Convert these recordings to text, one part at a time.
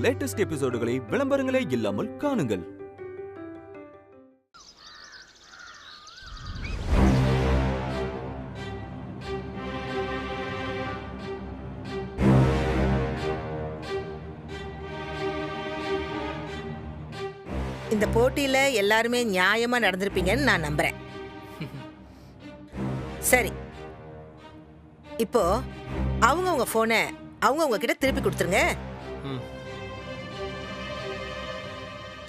Latest எபிசோடுகளை விளம்பரங்களே இல்லாமல் காணுங்கள். இந்த போட்டியில எல்லாருமே நியாயமா நடந்திருப்பீங்கன்னு நான் நம்புறேன். சரி, இப்போ அவங்க போனை அவங்க கிட்ட திருப்பி கொடுத்துருங்க.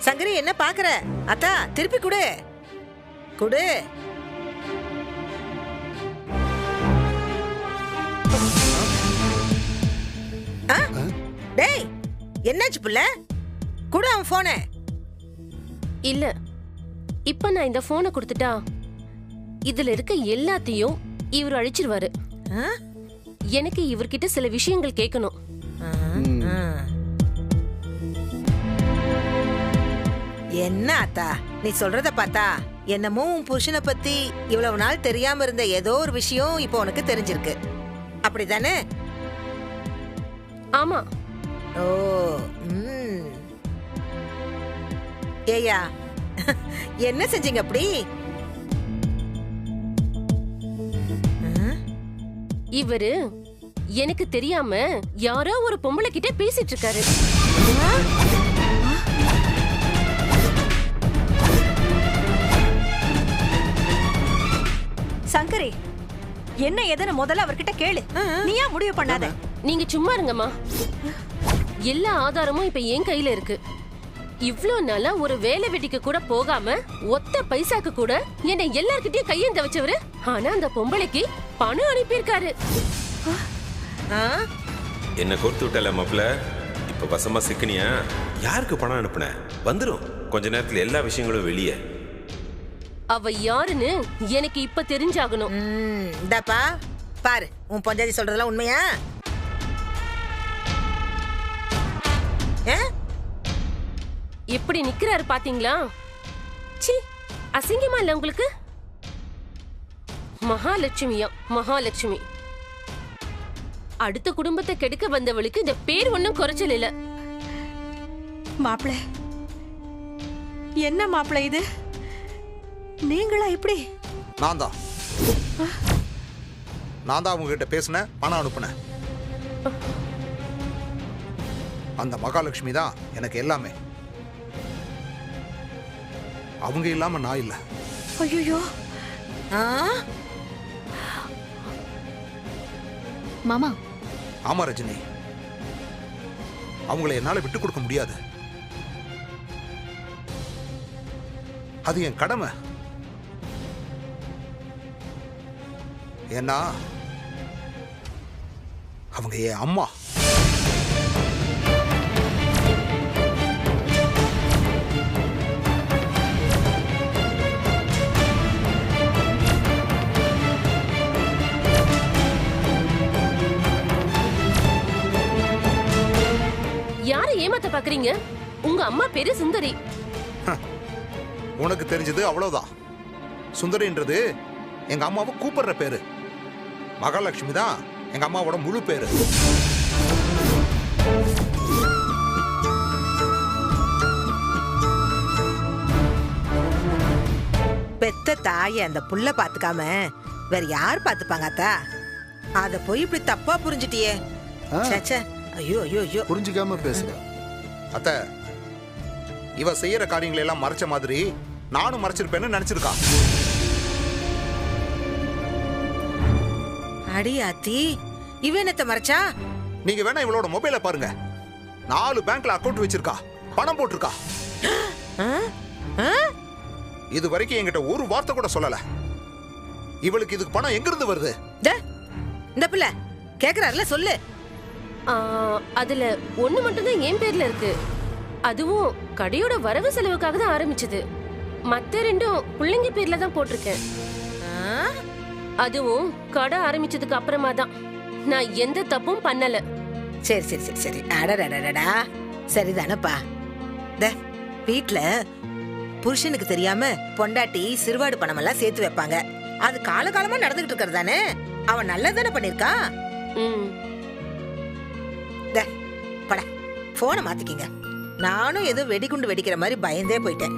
சங்கரி, என்ன பாக்குற? அத்தா, திருப்பி கொடு கொடு. டேய், என்னாச்சு புள்ள? கொடு அவன் போனை. இல்ல, இப்ப நான் இந்த போனை கொடுத்துட்டா இதுல இருக்க எல்லாத்தையும் இவர் அழிச்சிருவாரு. எனக்கு இவர்கிட்ட சில விஷயங்கள் கேட்கணும். என்ன அத்தா, நீ சொல்றத பார்த்தா என்னமோ உன் புருஷனை பத்தி இவ்வளவு நாள் தெரியாம இருந்த ஏதோ ஒரு விஷயம் இப்போ உனக்கு தெரிஞ்சிருக்கு, அப்படிதானே? ஆமா. ஓ, ஏயா, என்ன செஞ்சீங்க அப்படி? இவரு எனக்கு தெரியாம யாரோ ஒரு பொம்பளை கிட்ட பேசிட்டு இருக்காரு. சங்கரி, என்ன எதன முதல்ல அவர்கிட்ட கேளு. நீயா முடிவு பண்ணாத. நீங்க சும்மா இருங்கம்மா. எல்லா ஆதாரமும் இப்ப என் கையில இருக்கு. இவ்ளோ நாளா ஒரு வேலை வெட்டிக்கு கூட போகாம ஒத்த பைசாக்கு கூட என்னை எல்லார்கிட்டயும் கையேந்த வச்சவரு, ஆனா அந்த பொம்பளைக்கு பணம் அனுப்பியிருக்காரு. என்ன கொடுத்து விட்டல மாப்பிள்ள, இப்ப வசமா சிக்கனியா? யாருக்கு பணம் அனுப்புன? வந்துரும் கொஞ்ச நேரத்துல எல்லா விஷயங்களும் வெளியே. அவ யாருன்னு எனக்கு இப்ப தெரிஞ்சாகணும். இந்தாப்பா பாரு, உன் பொஞ்சாதி சொல்றதெல்லாம் உண்மையா? எப்படி நிக்கிறாரு பாத்தீங்களா? சி, அசிங்கமா இல்ல உங்களுக்கு? மகாலட்சுமியா, மகாலட்சுமி. அடுத்த குடும்பத்தை கெடுக்க வந்தவளுக்கு இந்த பேர் ஒண்ணும் குறைச்சல் இல்ல. மாப்பிள, என்ன மாப்பிள இது? நீங்களா இப்படி? நான் தான் அவங்க கிட்ட பேசினேன், பணம் அனுப்புனேன். அந்த மகாலட்சுமி தான் எனக்கு எல்லாமே. அவங்க இல்லாம நான் இல்ல. ஐயோ மாமா. ஆமா ரஜினி, அவங்களை என்னால விட்டு கொடுக்க முடியாது. அது என் கடமை. ஏன்னா அவங்க என் அம்மா. யாரை ஏமாத்த பாக்குறீங்க? உங்க அம்மா பேரு சுந்தரி. உனக்கு தெரிஞ்சது அவ்வளவுதான். சுந்தரின்றது எங்க அம்மாவை கூப்பிடுற பேரு. மகாலட்சுமி தான் எங்க அம்மாவோட முழு பேரு. பெத்த தாய அந்த புள்ள பாத்துக்காம வேற யார் பாத்துப்பாங்க அத்தா? அத போய் இப்படி தப்பா புரிஞ்சிட்டியே. ஐயோ ஐயோ ஐயோ, புரிஞ்சுக்காம பேசுற அத்த. இவ செய்யற காரியங்களை எல்லாம் மறைச்ச மாதிரி நானும் மறைச்சிருப்பேன்னு நினைச்சிருக்கா. அடி ஆத்தி, இவ என்னத்த மறைச்சா? நீங்க வேணா இவளோட மொபைல பாருங்க. 4 பேங்க்ல அக்கவுண்ட் வச்சிருக்கா, பணம் போட்டிருக்கா. இது வரைக்கும் என்கிட்ட ஒரு வார்த்தை கூட சொல்லல. இவளுக்கு இதுக்கு பணம் எங்க இருந்து வருது? இந்த பிள்ளை கேக்குறாருல, சொல்லு. அதுல ஒண்ணு மட்டும்தான் என் பேர்ல இருக்கு. அதுவும் கடையோட வரவு செலவுக்காக தான் ஆரம்பிச்சது. மத்த 2 பிள்ளைங்க பேர்ல தான் போட்டிருக்கேன். அதுவும் கடை ஆரம்பிச்சதுக்கு அப்புறமா தான். நான் எந்த தப்பும் பண்ணல. சரி சரி சரி சரி, அடடடடா, சரிதானப்பா. வீட்டுல புருஷனுக்கு தெரியாம பொண்டாட்டி சிறுவாடு பணம் எல்லாம் சேர்த்து வைப்பாங்க. அது காலகாலமா நடந்துகிட்டு இருக்கிறது தானே. அவன் நல்லதானே பண்ணிருக்கா. பட போனை மாத்திக்கிங்க. நானும் ஏதோ வெடிகுண்டு வெடிக்கிற மாதிரி பயந்தே போயிட்டேன்.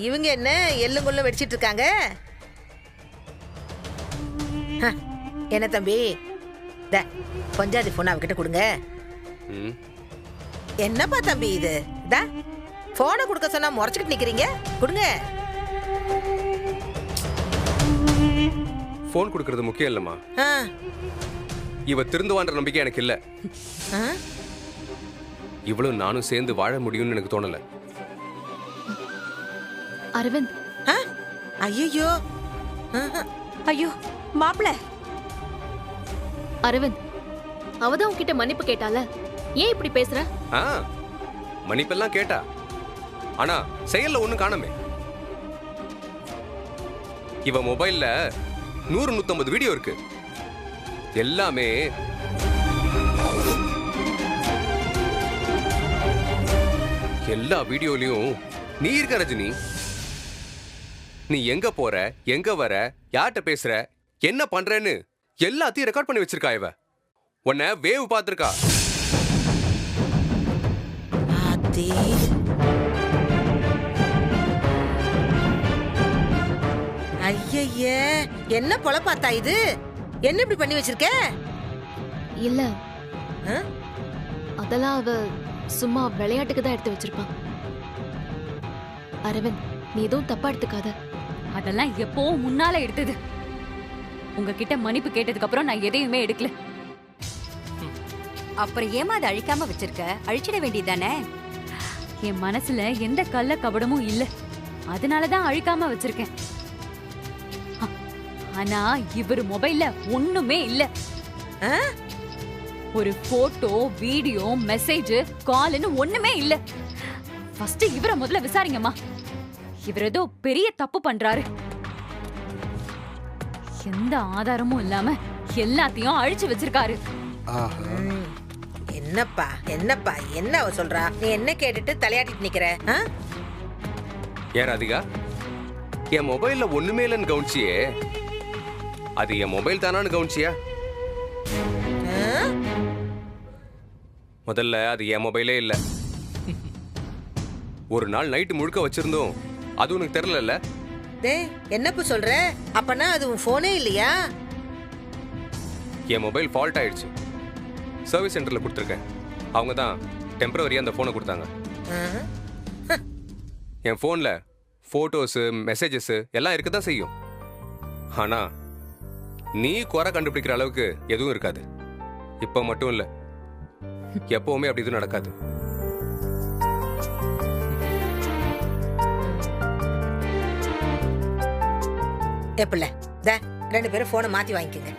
இவங்க என்ன எள்ளுங்குள்ள வெடிச்சிட்டு இருக்காங்க? என்ன தம்பி, கொஞ்சாதி போன் அவகிட்ட கொடுங்க. என்னப்பா தம்பி இது? போனை கொடுக்க சொன்னா முறைச்சுக்கிட்டு நிக்கிறீங்க, கொடுங்க. போன் கொடுக்கறது முக்கியம் இல்லம்மா. இவ திருந்துவான்ற நம்பிக்கை எனக்கு இல்ல. இவ்வளவு நானும் சேர்ந்து வாழ முடியும்னு எனக்கு தோணல. அரவிந்த். ஐயோ ஐயோ மாப்பிள்ள. அரவிந்த், அவதான் உன்கிட்ட மன்னிப்பு கேட்டால, ஏன் இப்படி பேசுற? மன்னிப்பெல்லாம் கேட்டா, ஆனா செயல்ல ஒண்ணும் காணமே. இவ மொபைல்ல 100-150 வீடியோ இருக்கு. எல்லாமே எல்லா வீடியோலயும் நீ இருக்க ரஜினி. நீ எங்க போற, எங்க வர, யார்கிட்ட பேசுற, என்ன பண்றேன்னு எல்லாத்தையும் ரெக்கார்ட் பண்ணி வச்சிருக்கா. இவ உன்னை வேவ் பார்த்திருக்கா. ஐய, என்ன பொழப்பாத்தா இது? என்ன இப்படி பண்ணி வச்சிருக்க? இல்ல, அதெல்லாம் அவ சும்மா விளையாட்டுக்கு தான் எடுத்து வச்சிருப்பான். அரவிந்த், நீ எதுவும் தப்பா எடுத்துக்காத. அதெல்லாம் எப்போ முன்னால எடுத்தது. உங்ககிட்ட மன்னிப்பு கேட்டதுக்கு அப்புறம் நான் எதையுமே எடுக்கல. அப்புறம் ஏமா அதை அழிக்காம வச்சிருக்க? அழிச்சிட வேண்டியதானே? என் மனசுல எந்த கள்ள கபடமும் இல்ல, அதனாலதான் அழிக்காம வச்சிருக்கேன். ஆனா இவரு மொபைல்ல ஒண்ணுமே இல்ல. ஒரு போட்டோ, வீடியோ, மெசேஜ், கால்னு ஒண்ணுமே இல்ல. ஃபர்ஸ்ட் இவரை முதல்ல விசாரிங்கம்மா. இவர் ஏதோ பெரிய தப்பு பண்றாரு. எந்த ஆதாரமும் இல்லாம எல்லாத்தையும் அழிச்சு வச்சிருக்காரு. என்னப்பா என்னப்பா என்ன அவ சொல்றா? நீ என்ன கேட்டுட்டு தலையாட்டிட்டு நிக்கிற? ஏன் ராதிகா, என் மொபைல்ல ஒண்ணுமே இல்லைன்னு கவனிச்சியே, அது என் மொபைல் தானான்னு கவனிச்சியா? முதல்ல அது என் மொபைலே இல்ல. ஒரு நாள் நைட்டு முழுக்க வச்சிருந்தோம், அது உனக்கு தெரியல. என்னப்பா சொல்ற? அப்பனா அது உன் போனே இல்லையா? என் மொபைல் ஃபால்ட் ஆயிடுச்சு. சர்வீஸ் சென்டர்ல கொடுத்துருக்கேன். அவங்க தான் டெம்பரவரியா அந்த போனை கொடுத்தாங்க. என் போன்ல போட்டோஸ், மெசேஜஸ் எல்லாம் இருக்கதான் செய்யும். ஆனா நீ குறை கண்டுபிடிக்கிற அளவுக்கு எதுவும் இருக்காது. இப்ப மட்டும் இல்ல, எப்பவுமே அப்படி எதுவும் நடக்காது. எப்பல 2 பேரும் போனை மாத்தி வாங்கிக்கங்க.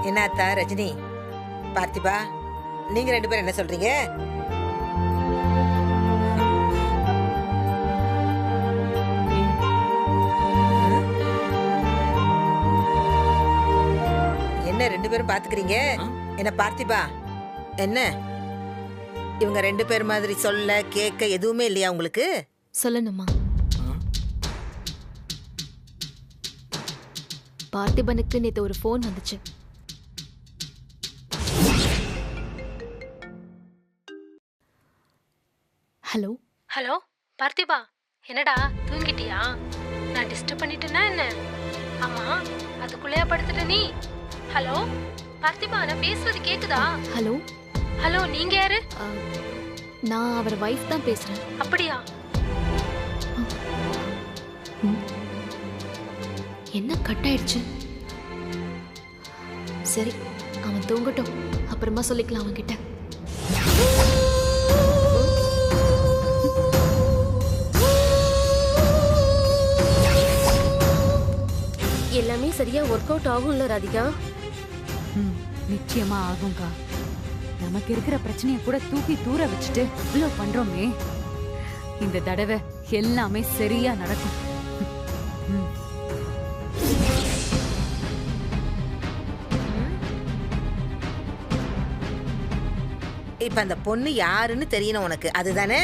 என்னத்தா ரஜினி, பார்த்திபா, நீங்க 2 பேரும் என்ன சொல்றீங்க? என்ன 2 பேரும் பாத்துக்கிறீங்க? என்ன பார்த்திபா, என்ன இவங்க 2 பேர் மாதிரி சொல்ல கேட்க எதுவுமே இல்லையா உங்களுக்கு? சொல்லணுமா? பார்த்திபனுக்கு நேத்து ஒரு போன் வந்துச்சு. ஹலோ ஹலோ பார்த்திபா, என்னடா தூங்கிட்டியா? நான் டிஸ்டர்ப் பண்ணிட்டேனா என்ன? ஆமா, அதுக்குள்ளேயா படுத்துட்ட நீ? ஹலோ பார்த்திபா, நான் பேசுறது கேக்குதா? ஹலோ ஹலோ, நீங்க யாரு? நான் அவர் வைஃப் தான் பேசுறேன். அப்படியா? என்ன கட் ஆயிடுச்சு? சரி, அவன் தூங்கட்டும், அப்புறமா சொல்லிக்கலாம் அவன்கிட்ட. எல்லாமே சரியா ஒர்க் அவுட் ஆகும்ல ராதிகா? நிச்சயமா ஆகும்க்கா. நமக்கு இருக்கிற பிரச்சனைய கூட தூக்கி தூர வச்சுட்டு இவ்வளவு பண்றோமே, இந்த தடவை எல்லாமே சரியா நடக்கும். இப்ப அந்த பொண்ணு யாருன்னு தெரியணும் உனக்கு, அதுதானே?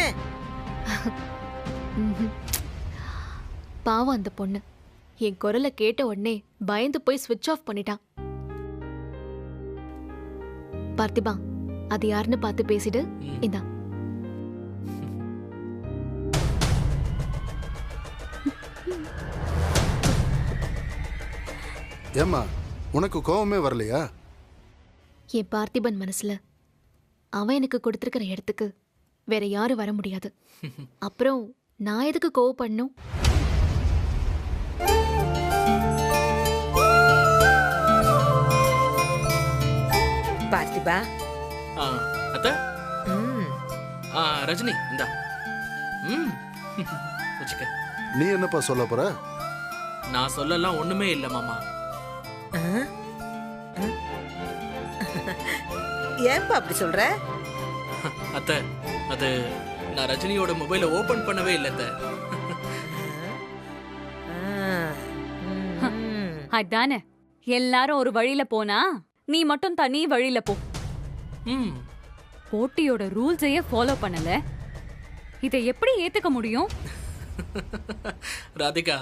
பாவம் அந்த பொண்ணு என் குரலை கேட்ட உடனே பயந்து போய் ஸ்விட்ச் ஆஃப் பண்ணிட்டான். பார்த்திபா, அது யாருன்னு பார்த்து பேசிடு. இந்தா. ஏம்மா, உனக்கு கோவமே வரலையா? என் பார்த்திபன் மனசுல அவன் எனக்கு கொடுத்திருக்கிற இடத்துக்கு வேற யாரும் வர முடியாது. அப்புறம் நான் எதுக்கு கோவப்படணும்? பார்த்திபா. அத்த ரஜினி இந்தா. வச்சுக்க. நீ என்னப்பா சொல்ல போற? நான் சொல்லலாம் ஒண்ணுமே இல்ல மாமா. ஏன்பா அப்படி சொல்ற? அத்த, அது நான் ரஜினியோட மொபைலை ஓபன் பண்ணவே இல்ல அத்த. அதானே, எல்லாரும் ஒரு வழியில போனா நீ மட்டும் தனி வழியில போ. போட்டியோட ரூல்ஸையே ஃபாலோ பண்ணல, இதை எப்படி ஏத்துக்க முடியும்? ராதிகா,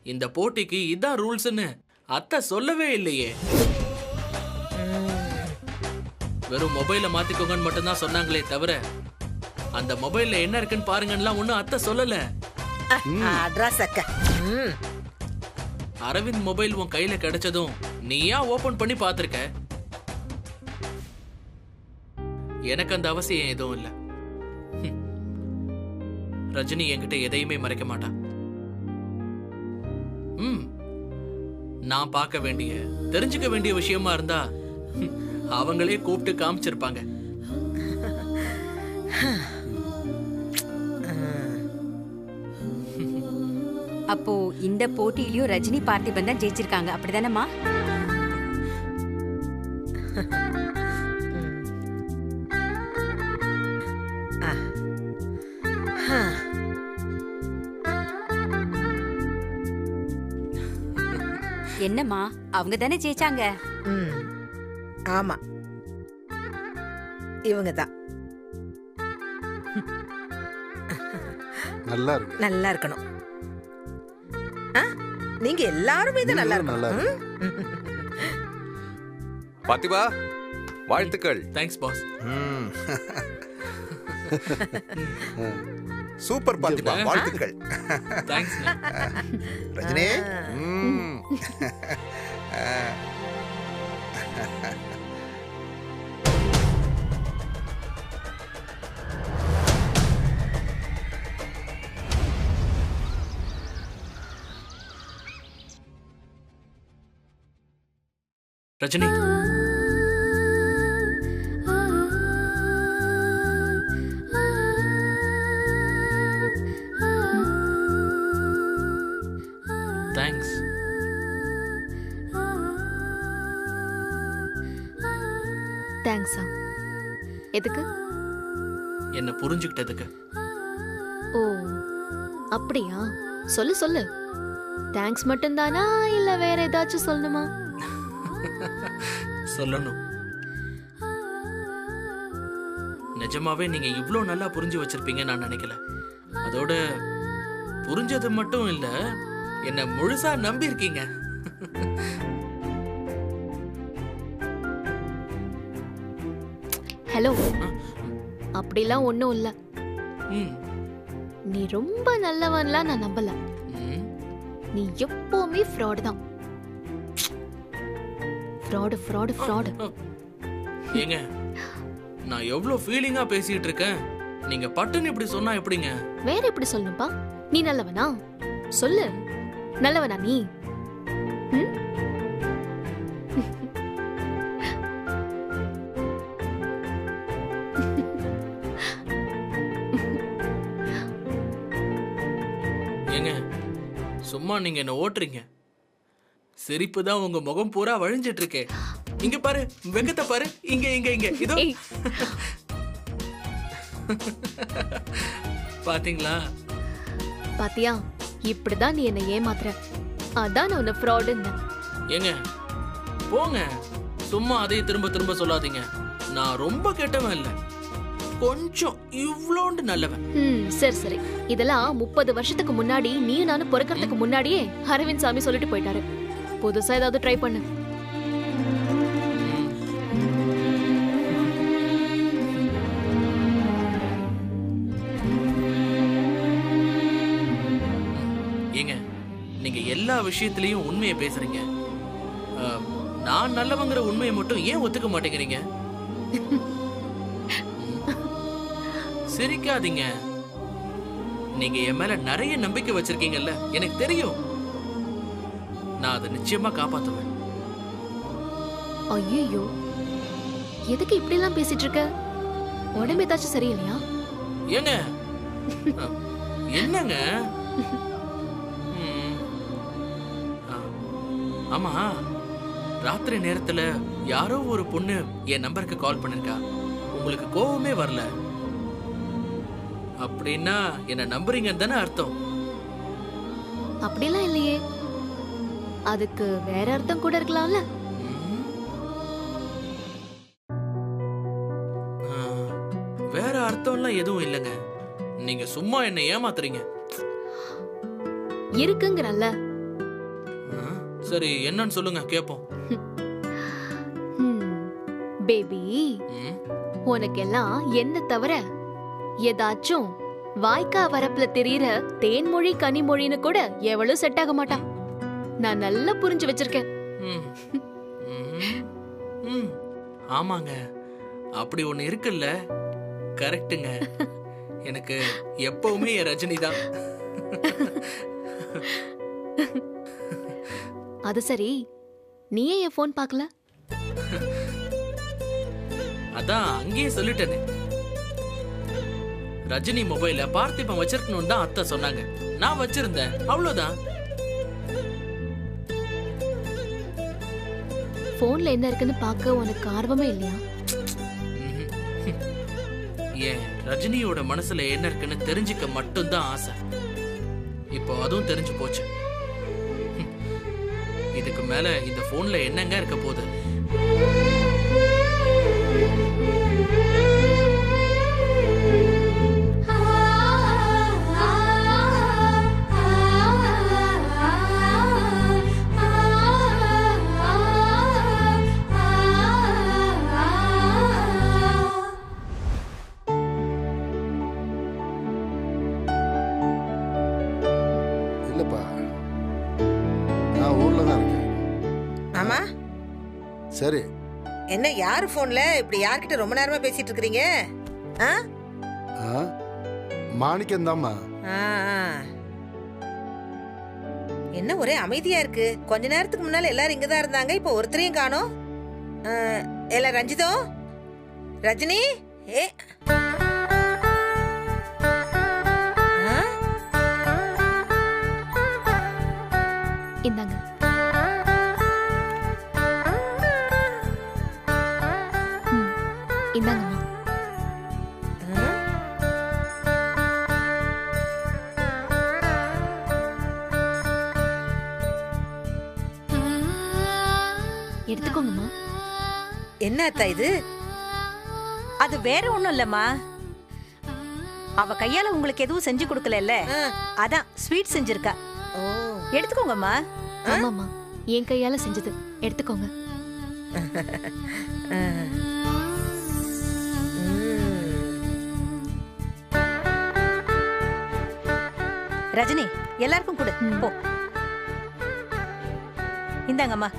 இந்த போட்டிக்கு இதான் ரூல்ஸ்னு அத்தை சொல்லவே இல்லையே. வெறும் மொபைலை மாத்திக்கோங்கன்னு மட்டும்தான் சொன்னாங்களே தவிர அந்த மொபைல்ல என்ன இருக்குன்னு பாருங்கன்னா ஒன்னும் அத்தை சொல்லல. அரவிந்த் மொபைல் உன் கையில கிடைச்சதும் நீயா ஓபன் பண்ணி பாத்திருக்க. எனக்கு அந்த அவசியம் எதுவும் இல்ல. ரஜினி என்கிட்ட எதையுமே மறைக்க மாட்டான். நான் பார்க்க வேண்டிய தெரிஞ்சுக்க வேண்டிய விஷயமா இருந்தா அவங்களே கூப்பிட்டு காமிச்சிருப்பாங்க. அப்போ இந்த போட்டியிலயும் ரஜினி பார்த்திபன் தான் ஜெயிச்சிருக்காங்க, அப்படிதானம்மா? என்னம்மா, அவங்க தானே ஜெயிச்சாங்க? ஆமா, இவங்க தான். நல்லா இருக்கு. நல்லா இருக்கணும். நீங்க எல்லாரும் இது நல்லா இருக்கணும். பார்த்திபா, வாழ்த்துக்கள். Thanks pass. சூப்பர் பார்த்திபா, வாழ்த்துக்கள். தேங்க்ஸ் ரஜினி. ரஜினி, தேங்க்ஸ். தேங்க்ஸா? எதுக்கு? என்ன புரிஞ்சுக்கிட்டதுக்கு. ஓ அப்படியா? சொல்லு சொல்லு. தேங்க்ஸ் மட்டும்தானா இல்ல வேற ஏதாச்சும் சொல்லணுமா? சொல்லணும். நிஜமாவே நீங்க இவ்ளோ நல்லா புரிஞ்சு வச்சிருப்பீங்க நான் நினைக்கல. அதோட புரிஞ்சது மட்டும் இல்ல, என்ன முழுசா நம்பி இருக்கீங்க. ஹலோ, அப்படிலாம் ஒண்ணும் இல்ல. நீ ரொம்ப நல்லவன்லாம் நான் நம்பல. நீ எப்பவுமே ஃப்ராட் தான். Fraud fraud fraud. ஏங்க, நான் எவ்வளவு ஃபீலிங்கா பேசிட்டு இருக்கேன், நீங்க பட்டுன்னு இப்படி சொன்னா எப்படிங்க? வேற எப்படி சொல்லணும்பா? நீ நல்லவனா? சொல்லு, நல்லவனா நீ? ஏங்க, சும்மா நீங்க என்ன ஓட்டுறீங்க. சிரிப்பு தான் உங்க முகம் பூரா வழிஞ்சிட்டு இருக்கே. இங்க பாரு, வெங்கத்தை பாரு, இங்க இங்க இங்க இதோ. பாத்தீங்களா? பாத்தியா, இப்படிதான் நீ என்ன ஏமாத்துற. அதான் நான் உன்னை ஃப்ராடுன்னு. ஏங்க போங்க, சும்மா அதையே திரும்ப திரும்ப சொல்லாதீங்க. நான் ரொம்ப கெட்டவன் இல்ல. கொஞ்சம் இவ்ளோண்டு நல்லவன். சரி சரி, இதெல்லாம் 30 வருஷத்துக்கு முன்னாடி நீ நானும் பிறக்கிறதுக்கு முன்னாடியே அரவிந்த் சாமி சொல்லிட்டு போயிட்டாரு. புதுசா ஏதாவது ட்ரை பண்ணு. ஏங்க, நீங்க எல்லா விஷயத்திலயும் உண்மையை பேசுறீங்க. நான் நல்லவங்கிற உண்மையை மட்டும் ஏன் ஒத்துக்க மாட்டேங்கிறீங்க? சிரிக்காதீங்க. நீங்க என் மேல நிறைய நம்பிக்கை வச்சிருக்கீங்கல்ல, எனக்கு தெரியும். நான் அதை நிச்சயமா காப்பாத்துவேன். ஐயோ, எதுக்கு இப்படி எல்லாம் பேசிட்டு இருக்க? உடம்பு ஏதாச்சும் சரியில்லையா? ஏங்க, என்னங்க? ஆமா, ராத்திரி நேரத்துல யாரோ ஒரு பொண்ணு என் நம்பருக்கு கால் பண்ணிருக்கா. உங்களுக்கு கோவமே வரல அப்படின்னா என்ன நம்புறீங்கன்னு தானே அர்த்தம்? அப்படிலாம் இல்லையே, அதுக்கு வேற அர்த்தம் கூட இருக்கலாம்ல. வேற அர்த்தம்லாம் எதுவும் இல்லைங்க. நீங்க சும்மா என்ன ஏமாத்துறீங்க. இருக்குங்கறல்ல. சரி, என்னன்னு சொல்லுங்க, கேப்போம். பேபி, உனக்கெல்லாம் என்ன தவிர ஏதாச்சும் வாய்க்கா வரப்புல தெரியற தேன்மொழி கனிமொழின்னு கூட எவ்வளவு செட் ஆக மாட்டான். நான் நல்லா புரிஞ்சு வச்சிருக்கேன். ஆமாங்க, அப்படி ஒண்ணு இருக்குல்ல. கரெக்ட்டுங்க. எனக்கு எப்பவுமே என் ரஜினி தான். அது சரி, நீயே என் போன் பார்க்கல? அதான் அங்கேயே சொல்லிட்டேனே. ரஜினி மொபைல பார்த்திபன் வச்சிருக்கணும் தான் அத்தை சொன்னாங்க. நான் வச்சிருந்தேன், அவ்வளவுதான். போன்ல என்ன இருக்குன்னு பார்க்க உனக்கு ஆர்வமே இல்லையா? ஏன் ரஜினியோட மனசுல என்ன இருக்குன்னு தெரிஞ்சுக்க மட்டும்தான் ஆசை. இப்போ அதுவும் தெரிஞ்சு போச்சு. இதுக்கு மேல இந்த போன்ல என்னங்க இருக்க போகுது? இல்லப்பா, நான் ஊர்ல தான் இருக்கேன். ஆமா, சரி. என்ன யாரு போன்ல இப்படி யார்கிட்ட ரொம்ப நேரமா பேசிட்டு இருக்கீங்க? மாணிக்கம் தாம்மா. என்ன ஒரே அமைதியா இருக்கு? கொஞ்ச நேரத்துக்கு முன்னால எல்லாரும் இங்கதான் இருந்தாங்க, இப்ப ஒருத்தரையும் காணோம். எல்லாம் ரஞ்சிதோ, ரஜினி, ஏ இந்தாங்க. இந்தாங்கம்மா. எடுத்துக்கோங்கம்மா. என்ன அத்தா இது? அது வேற ஒண்ணும் இல்லம்மா. அவ கையால உங்களுக்கு எதுவும் செஞ்சு கொடுக்கல, அதான் ஸ்வீட் செஞ்சிருக்கா. எடுத்துக்கோங்கம்மா. ஆமாம்மா, என் கையால செஞ்சது. எடுத்துக்கோங்க. ரஜினி, எல்லாருக்கும் கொடு போ. இந்தாங்கம்மா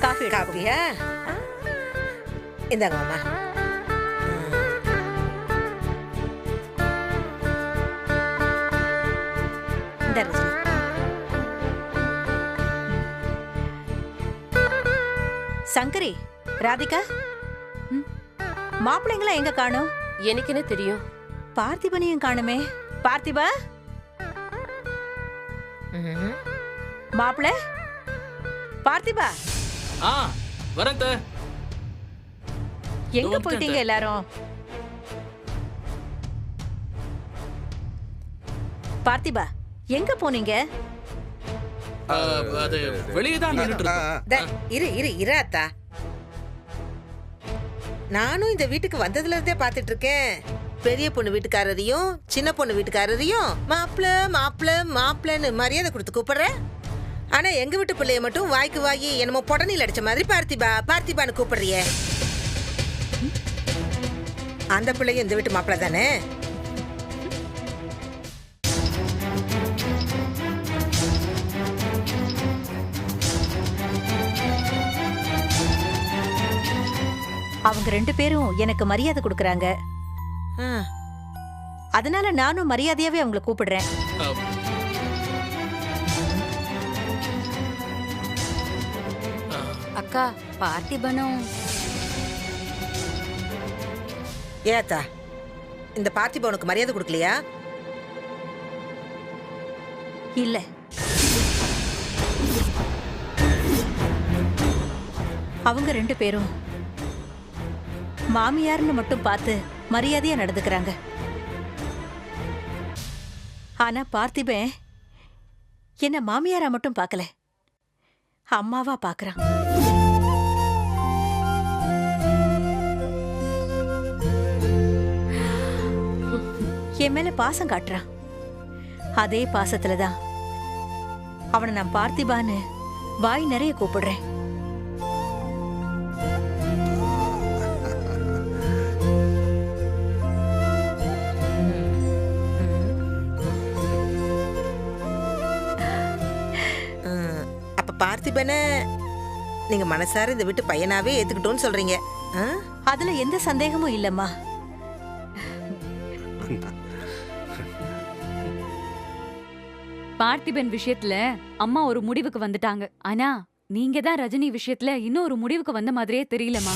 காஃபி. காஃபியா? இந்தாங்கம்மா. இந்த ரஜினி. சங்கரி, ராதிகா, மாப்பிள்ளைங்களா எங்க காணோம்? எனக்கு என்ன தெரியும்? பார்த்திபனையும் காணுமே. பார்த்திபா, மாப்பிள்ள பார்த்திபா. வரேன். எங்க போயிட்டீங்க எல்லாரும்? பார்த்திபா, எங்க போனீங்க? அது வெளியே தான் நின்னுட்டு இருக்கோம். இரு அத்தா. நானும் இந்த வீட்டுக்கு வந்ததுல இருந்தே பாத்துட்டு இருக்கேன். பெரிய பொண்ணு வீட்டுக்காரரையும் சின்ன பொண்ணு வீட்டுக்காரரையும் மாப்பிள மாப்பிள மாப்பிளன்னு மரியாதை கொடுத்து கூப்பிடுற. ஆனா எங்க வீட்டு பிள்ளைய மட்டும் வாய்க்கு வாங்கி என்னமோ பொடனில் அடிச்ச மாதிரி பார்த்திபா பார்த்திபான்னு கூப்பிடுறிய. அந்த பிள்ளையும் இந்த வீட்டு மாப்பிள தானே? அவங்க 2 பேரும் எனக்கு மரியாதை கொடுக்கறாங்க. அதனால நானும் மரியாதையாவே அவங்கள கூப்பிடுறேன். அக்கா பார்த்திபனும் ஏத்தா இந்த பார்த்திபனுக்கு மரியாதை கொடுக்கலையா? இல்ல, அவங்க 2 பேரும் மாமியார்னு மட்டும் பார்த்து மரியாதையா நடந்துக்கிறாங்க. ஆனா பார்த்திபன் என்ன மாமியாரா மட்டும் பார்க்கல, அம்மாவா பார்க்கறான். என் மேல பாசம் காட்டுறான். அதே பாசத்துலதான் அவனை நான் பார்த்திபான்னு வாய் நிறைய கூப்பிடுறேன். பார்த்திபனை நீங்க மனசார இந்த வீட்டு பையனாவே ஏத்துக்கிட்டோன்னு சொல்றீங்க. அதுல எந்த சந்தேகமும் இல்லம்மா. பார்த்திபன் விஷயத்துல அம்மா ஒரு முடிவுக்கு வந்துட்டாங்க. ஆனா நீங்க தான் ரஜினி விஷயத்துல இன்னும் ஒரு முடிவுக்கு வந்த மாதிரியே தெரியலமா.